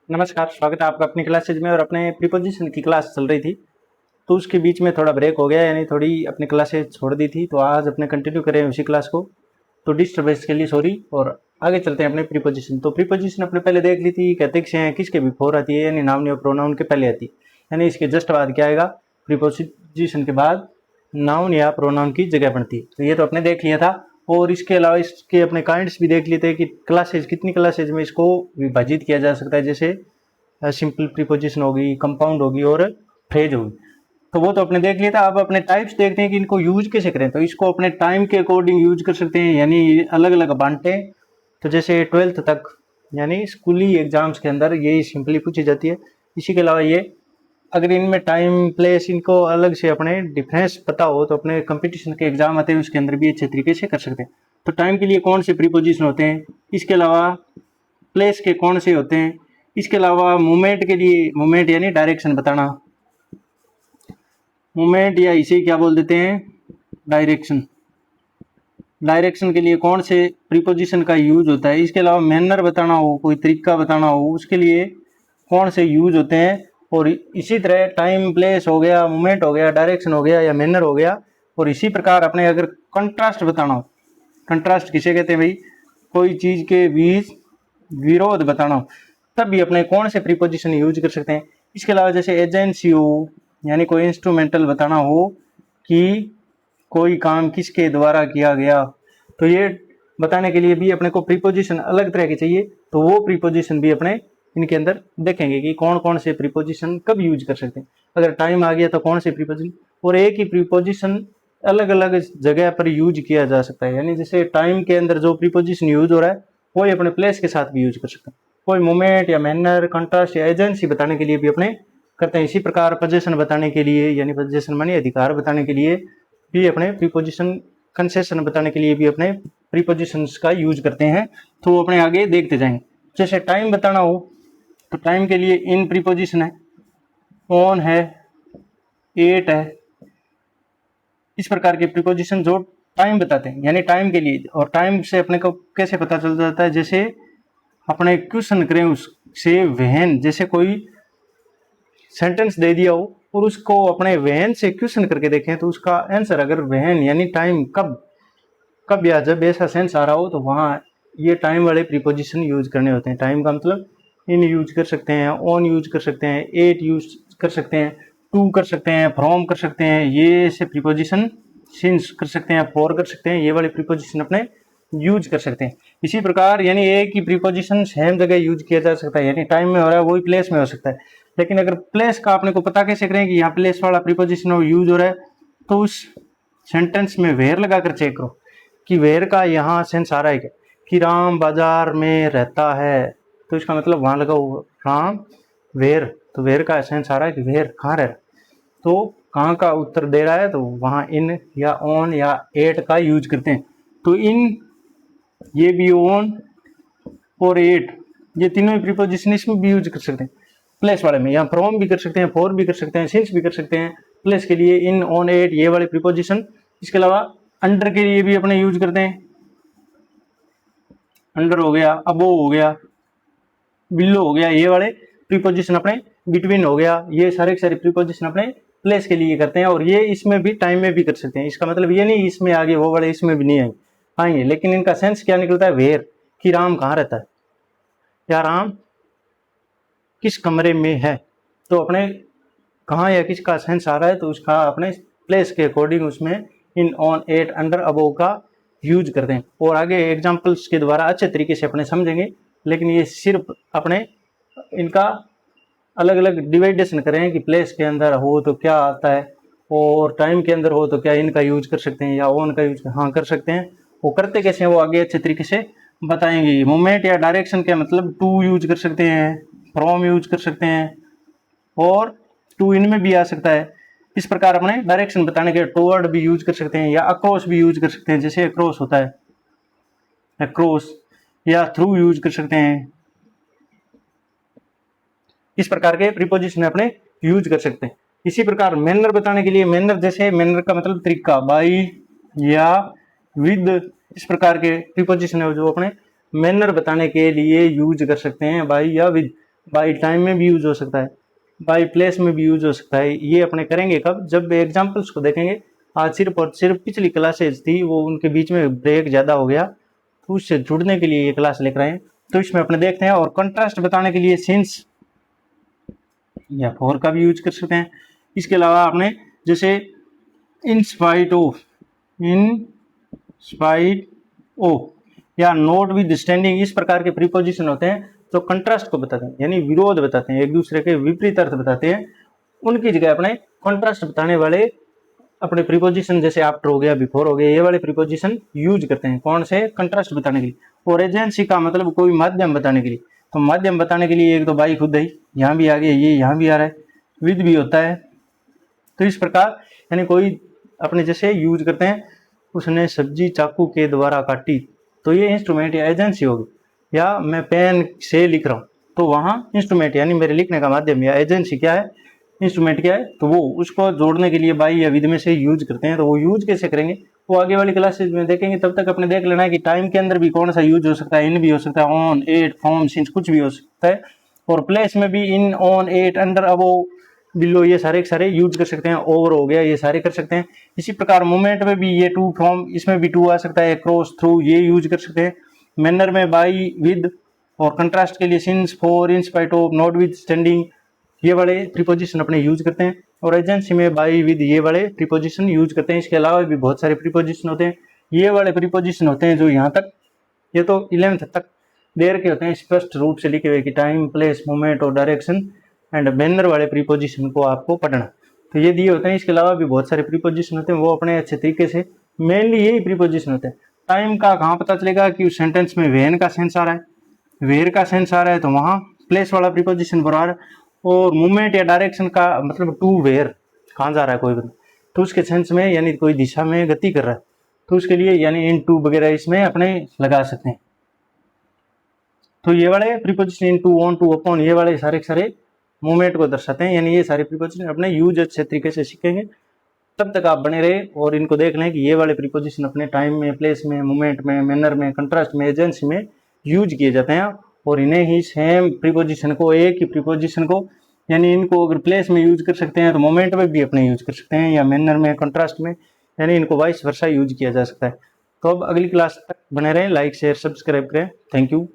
नमस्कार, स्वागत है आपका अपनी क्लासेज में। और अपने प्रीपोजिशन की क्लास चल रही थी तो उसके बीच में थोड़ा ब्रेक हो गया, यानी थोड़ी अपनी क्लासेज छोड़ दी थी। तो आज अपने कंटिन्यू करें उसी क्लास को, तो डिस्टर्बेंस के लिए सॉरी। और आगे चलते हैं अपने प्रीपोजिशन। तो प्रीपोजिशन अपने पहले देख ली थी, कहते हैं किसके बिफोर आती है, यानी नाउन या प्रोनाउन के पहले आती है, यानी इसके जस्ट बाद क्या आएगा, प्रीपोजिशन के बाद नाउन या प्रोनाउन की जगह बनती है। तो ये तो अपने देख लिया था। और इसके अलावा इसके अपने काइंड्स भी देख लिए थे कि क्लासेज कितनी क्लासेज में इसको विभाजित किया जा सकता है, जैसे सिंपल प्रीपोजिशन होगी, कंपाउंड होगी और फ्रेज होगी। तो वो तो अपने देख लिया था। अब अपने टाइप्स देखते हैं कि इनको यूज कैसे करें। तो इसको अपने टाइम के अकॉर्डिंग यूज कर सकते हैं, यानी अलग अलग बांटे। तो जैसे 12th तक यानी स्कूली एग्जाम्स के अंदर ये सिंपली पूछी जाती है। इसी के अलावा ये अगर इनमें टाइम प्लेस इनको अलग से अपने डिफरेंस पता हो तो अपने कंपटीशन के एग्जाम आते हैं उसके अंदर भी अच्छे तरीके से कर सकते हैं। तो टाइम के लिए कौन से प्रीपोजिशन होते हैं, इसके अलावा प्लेस के कौन से होते हैं, इसके अलावा मूवमेंट के लिए मूवमेंट यानी डायरेक्शन बताना, मूवमेंट या इसे क्या बोल देते हैं डायरेक्शन, डायरेक्शन के लिए कौन से प्रीपोजिशन का यूज होता है। इसके अलावा मैनर बताना हो, कोई तरीका बताना हो, उसके लिए कौन से यूज होते हैं। और इसी तरह टाइम प्लेस हो गया, मूवमेंट हो गया, डायरेक्शन हो गया या मैनर हो गया। और इसी प्रकार अपने अगर कंट्रास्ट बताना हो, कंट्रास्ट किसे कहते हैं भाई, कोई चीज के बीच विरोध बताना हो, तब भी अपने कौन से प्रीपोजिशन यूज कर सकते हैं। इसके अलावा जैसे एजेंसी हो, यानी कोई इंस्ट्रूमेंटल बताना हो कि कोई काम किसके द्वारा किया गया, तो ये बताने के लिए भी अपने को प्रीपोजिशन अलग तरह के चाहिए। तो वो प्रीपोजिशन भी अपने इनके अंदर देखेंगे कि कौन कौन से प्रीपोजिशन कब यूज कर सकते हैं। अगर टाइम आ गया तो कौन से प्रीपोजिशन, और एक ही प्रीपोजिशन अलग अलग जगह पर यूज किया जा सकता है। यानी जैसे टाइम के अंदर जो प्रीपोजिशन यूज हो रहा है वही अपने प्लेस के साथ भी यूज कर सकते हैं। कोई मूवमेंट या मैनर, कंट्रास्ट या एजेंसी बताने के लिए भी अपने करते हैं। इसी प्रकार पोजीशन बताने के लिए, यानी पोजीशन माने अधिकार बताने के लिए भी अपने प्रीपोजिशन, कंसेशन बताने के लिए भी अपने प्रीपोजिशंस का यूज करते हैं। तो वो अपने आगे देखते जाएंगे। जैसे टाइम बताना हो तो टाइम के लिए इन प्रीपोजिशन है, ऑन है, एट है, इस प्रकार के प्रीपोजिशन जो टाइम बताते हैं यानी टाइम के लिए। और टाइम से अपने को कैसे पता चल जाता है, जैसे अपने क्वेश्चन करें उससे वहन, जैसे कोई सेंटेंस दे दिया हो और उसको अपने वहन से क्वेश्चन करके देखें तो उसका आंसर अगर वहन यानी टाइम कब कब या जब ऐसा सेंस आ रहा हो तो वहाँ ये टाइम वाले प्रीपोजिशन यूज करने होते हैं। टाइम का मतलब इन यूज कर सकते हैं, ऑन यूज कर सकते हैं, एट यूज कर सकते हैं, टू कर सकते हैं, फ्रॉम कर सकते हैं, ये ऐसे प्रीपोजिशन, सिंस कर सकते हैं, फॉर कर सकते हैं, ये वाले प्रीपोजिशन अपने यूज कर सकते हैं। इसी प्रकार यानी एक ही प्रीपोजिशन सेम जगह यूज किया जा सकता है, यानी टाइम में हो रहा है वही प्लेस में हो सकता है। लेकिन अगर प्लेस का आपने को पता कैसे करें कि यहाँ प्लेस वाला प्रीपोजिशन यूज हो रहा है, तो उस सेंटेंस में वेयर लगाकर चेक करो कि वेयर का यहाँ सेंस आ रहा है क्या। कि राम बाजार में रहता है, तो इसका मतलब वहां लगा राम वेयर, तो वेयर का सेंस आ रहा है कि वेयर कहाँ रह रहा है, तो कहाँ का उत्तर दे रहा है, तो वहां इन या ऑन या एट का यूज करते हैं। तो इन, ये भी ऑन और एट, ये तीनों ही प्रीपोजिशन इसमें भी यूज कर सकते हैं। प्लेस वाले में यहाँ फ्रॉम भी कर सकते हैं, फॉर भी कर सकते हैं, सिंस भी कर सकते हैं। प्लेस के लिए इन, ऑन, एट, ये वाले प्रीपोजिशन। इसके अलावा अंडर के लिए भी अपने यूज करते हैं, अंडर हो गया, अबो हो गया, बिलो हो गया, ये वाले प्रीपोजिशन अपने, बिटवीन हो गया, ये सारे के सारे प्रीपोजिशन अपने प्लेस के लिए करते हैं। और ये इसमें भी टाइम में भी कर सकते हैं। इसका मतलब ये नहीं इसमें आगे वो वाले इसमें भी नहीं आएंगे, लेकिन इनका सेंस क्या निकलता है, वेयर, कि राम कहाँ रहता है या राम किस कमरे में है। तो अपने कहाँ या किसका सेंस आ रहा है तो उसका अपने प्लेस के अकॉर्डिंग उसमें इन, ऑन, एट, अंडर, अबोव का यूज करते हैं। और आगे एग्जांपल्स के द्वारा अच्छे तरीके से अपने समझेंगे, लेकिन ये सिर्फ अपने इनका अलग अलग डिवाइडेशन करें कि प्लेस के अंदर हो तो क्या आता है और टाइम के अंदर हो तो क्या इनका यूज कर सकते हैं या ऑन का यूज हाँ कर सकते हैं। वो करते कैसे हैं वो आगे अच्छे तरीके से बताएंगे। मूवमेंट या डायरेक्शन के मतलब टू यूज कर सकते हैं, फ्रॉम यूज कर सकते हैं और टू इनमें भी आ सकता है। इस प्रकार अपने डायरेक्शन बताने के टुवर्ड भी यूज कर सकते हैं या अक्रॉस भी यूज कर सकते हैं, जैसे अक्रॉस होता है अक्रॉस, या थ्रू यूज कर सकते हैं। इस प्रकार के प्रीपोजिशन अपने यूज कर सकते हैं। इसी प्रकार मैनर बताने के लिए, मैनर जैसे मैनर का मतलब तरीका, बाई या विद, इस प्रकार के प्रीपोजिशन है जो अपने मैनर बताने के लिए यूज कर सकते हैं, बाई या विद। बाई टाइम में भी यूज हो सकता है, बाई प्लेस में भी यूज हो सकता है। ये अपने करेंगे कब, जब एग्जाम्पल्स को देखेंगे। आज सिर्फ और सिर्फ पिछली क्लासेज थी वो उनके बीच में ब्रेक ज़्यादा हो गया, तो उससे जुड़ने के लिए ये क्लास लेकर आए। तो इसमें अपने देखते हैं, और कंट्रास्ट बताने के लिए सिंस या फॉर का भी यूज कर सकते हैं। इसके अलावा आपने जैसे in spite of, in spite of या नोट विद स्टैंडिंग, इस प्रकार के प्रीपोजिशन होते हैं जो कंट्रास्ट को बताते हैं, यानी विरोध बताते हैं, एक दूसरे के विपरीत अर्थ बताते हैं। उनकी जगह अपने कंट्रास्ट बताने वाले अपने प्रीपोजिशन जैसे आफ्टर हो गया, बिफोर हो गया, ये वाले प्रीपोजिशन यूज करते हैं। कौन से, कंट्रास्ट बताने के लिए। और एजेंसी का मतलब कोई माध्यम बताने के लिए, तो माध्यम बताने के लिए एक तो बाई खुद है, यहाँ भी आ गया, ये यहाँ भी आ रहा है, विद भी होता है। तो इस प्रकार यानी कोई अपने जैसे यूज करते हैं, उसने सब्जी चाकू के द्वारा काटी, तो ये इंस्ट्रूमेंट या एजेंसी होगी। या मैं पेन से लिख रहा हूँ, तो वहाँ इंस्ट्रूमेंट यानी मेरे लिखने का माध्यम या एजेंसी क्या है, इंस्ट्रूमेंट क्या है, तो वो उसको जोड़ने के लिए बाई या विद में से यूज करते हैं। तो वो यूज कैसे करेंगे वो आगे वाली क्लासेज में देखेंगे। तब तक अपने देख लेना है कि टाइम के अंदर भी कौन सा यूज हो सकता है, इन भी हो सकता है, ऑन, एट, फ्रॉम, सिंस, कुछ भी हो सकता है। और प्लेस में भी in, on, at, under, above, below, ये सारे के सारे यूज कर सकते हैं। ओवर हो गया, ये सारे कर सकते हैं। इसी प्रकार मोमेंट में भी ये टू, फ्रॉम, इसमें भी टू आ सकता है, क्रॉस, थ्रू, ये यूज कर सकते हैं। मैनर में बाई, विद, और कंट्रास्ट के लिए since, for, in spite of, not with standing, ये वाले प्रीपोजिशन अपने यूज करते हैं। और एजेंसी में बाई, विद, ये वाले प्रीपोजिशन यूज करते हैं। इसके अलावा भी बहुत सारे प्रीपोजिशन होते हैं। ये वाले प्रीपोजिशन होते हैं जो यहाँ तक, ये तो 11th तक देर के होते हैं, स्पष्ट रूप से लिखे हुए कि टाइम, प्लेस, मोमेंट और डायरेक्शन एंड बैनर वाले प्रीपोजिशन को आपको पढ़ना, तो ये दिए होते हैं। इसके अलावा भी बहुत सारे प्रीपोजिशन होते हैं, वो अपने अच्छे तरीके से, मेनली यही प्रीपोजिशन होते हैं। टाइम का कहाँ पता चलेगा कि उस सेंटेंस में वेन का सेंस आ रहा है, वेयर का सेंस आ रहा है, तो वहाँ प्लेस वाला प्रीपोजिशन बराबर। और मूवमेंट या डायरेक्शन का मतलब टू वेयर, कहाँ जा रहा है कोई बंदा, तो उसके सेंस में यानी कोई दिशा में गति कर रहा है, तो उसके लिए यानी इन टू वगैरह इसमें अपने लगा सकते हैं। तो ये वाले preposition into, onto, upon, ये वाले सारे सारे मूवमेंट को दर्शाते हैं। यानी ये सारे प्रीपोजिशन अपने यूज अच्छे तरीके से सीखेंगे। तब तक आप बने रहे और इनको देख लें कि ये वाले प्रीपोजिशन अपने टाइम में, प्लेस में, मूवमेंट में, मैनर में, कंट्रास्ट में, एजेंसी में यूज किए जाते हैं। और इन्हें ही सेम प्रीपोजिशन को, एक ही प्रीपोजिशन को, यानी इनको अगर प्लेस में यूज कर सकते हैं तो मोमेंट में भी अपने यूज कर सकते हैं, या मैनर में, कंट्रास्ट में, यानी इनको वाइस वर्सा यूज किया जा सकता है। तो अब अगली क्लास तक बने रहें, लाइक, शेयर, सब्सक्राइब करें। Thank you.